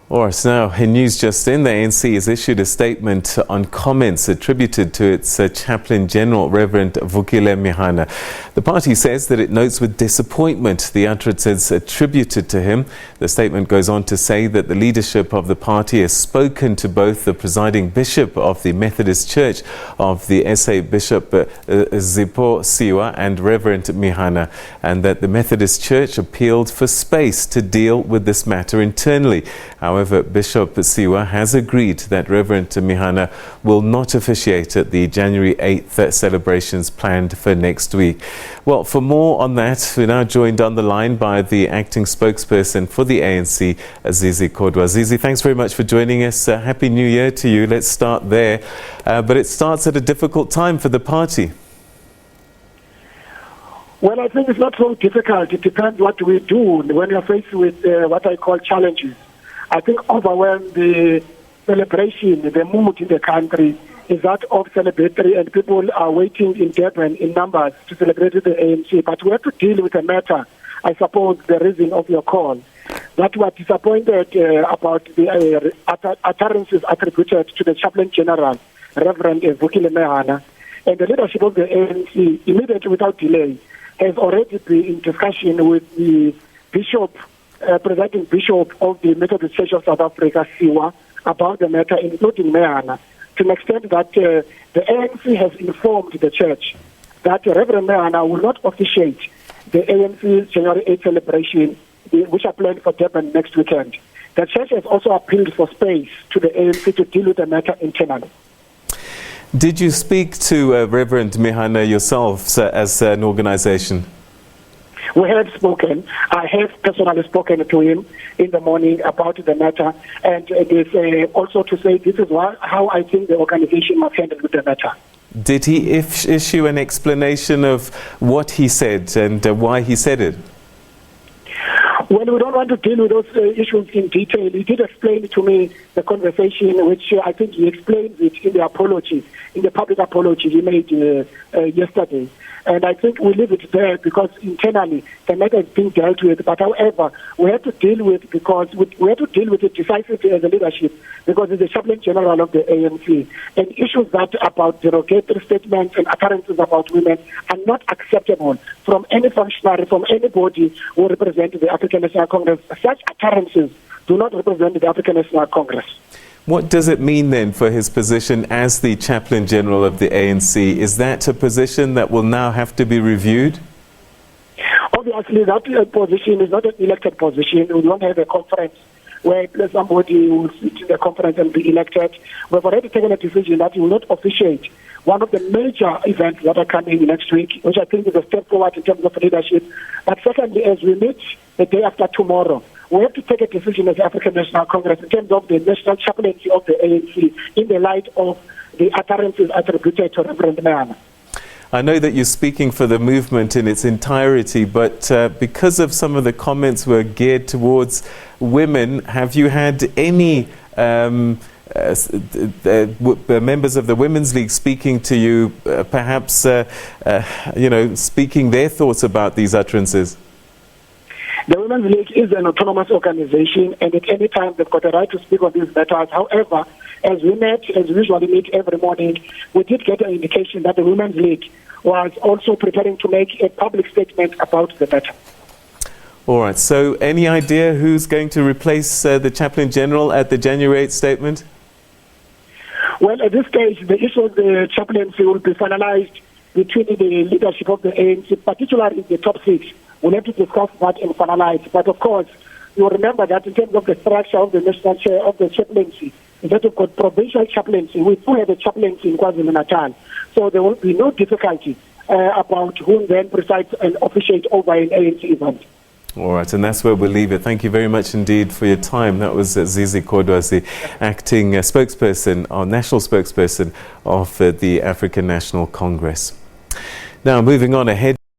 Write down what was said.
All right, now in news just in, the ANC has issued a statement on comments attributed to its Chaplain General, Rev Vukile Mehana. The party says that it notes with disappointment the utterances attributed to him. The statement goes on to say that the leadership of the party has spoken to both the presiding bishop of the Methodist Church of the SA Bishop Zipho Siwa and Rev Mehana, and that the Methodist Church appealed for space to deal with this matter internally. However, Bishop Siwa has agreed that Rev Mehana will not officiate at the January 8th celebrations planned for next week. Well, for more on that, we're now joined on the line by the acting spokesperson for the ANC, Zipho. Zizi, thanks very much for joining us. Happy New Year to you. Let's start there. But it starts at a difficult time for the party. Well, I think it's not so difficult. It depends what we do when you're faced with what I call challenges. I think overwhelm the celebration, the mood in the country is that of celebratory, and people are waiting in Durban in numbers to celebrate with the ANC. But we have to deal with the matter, I suppose, the reason of your call, that we are disappointed about the utterances attributed to the Chaplain General, Reverend Vukile Mehana, and the leadership of the ANC, immediately without delay, has already been in discussion with the Bishop, presiding Bishop of the Methodist Church of South Africa, Siwa, about the matter, including Mehana, to an extent that the ANC has informed the church that Reverend Mehana will not officiate the ANC's January 8th celebration, which are planned for Durban next weekend. The church has also appealed for space to the ANC to deal with the matter internally. Did you speak to Reverend Mehana yourselves as an organization? We have spoken. I have personally spoken to him in the morning about the matter, and it is also to say this is how I think the organization must handle with the matter. Did he issue an explanation of what he said and why he said it? Well, we don't want to deal with those issues in detail. He did explain to me the conversation, which I think he explains it in the apology, in the public apology he made yesterday. And I think we leave it there because internally the matter is being dealt with. But however, we have to deal with it decisively as a leadership because it's the Chaplain General of the ANC. And issues that about derogatory statements and utterances about women are not acceptable from any functionary, from anybody who represents the African National Congress. Such utterances do not represent the African National Congress. What does it mean then for his position as the Chaplain General of the ANC? Is that a position that will now have to be reviewed? Obviously, that position is not an elected position. We don't have a conference where somebody will sit in the conference and be elected. We've already taken a decision that he will not officiate one of the major events that are coming next week, which I think is a step forward in terms of leadership. But secondly, as we meet the day after tomorrow, we have to take a decision as the African National Congress in terms of the national chaplaincy of the ANC in the light of the utterances attributed to Reverend Mehana. I know that you're speaking for the movement in its entirety, but because of some of the comments were geared towards women, have you had any members of the Women's League speaking to you, perhaps, speaking their thoughts about these utterances? The Women's League is an autonomous organization, and at any time they've got a right to speak on these matters. However, as we usually meet every morning, we did get an indication that the Women's League was also preparing to make a public statement about the matter. All right, so any idea who's going to replace the Chaplain General at the January 8th statement? Well, at this stage, the issue of the chaplaincy will be finalized between the leadership of the ANC, particularly the top six. We'll have to discuss that and finalize. But of course, you'll remember that in terms of the structure of the national chair of the chaplaincy, that we've got provincial chaplaincy. We do have a chaplaincy in KwaZulu-Natal. So there will be no difficulty about who then presides and officiate over an ANC event. All right, and that's where we'll leave it. Thank you very much indeed for your time. That was Zipho, the acting spokesperson, or national spokesperson of the African National Congress. Now, moving on ahead.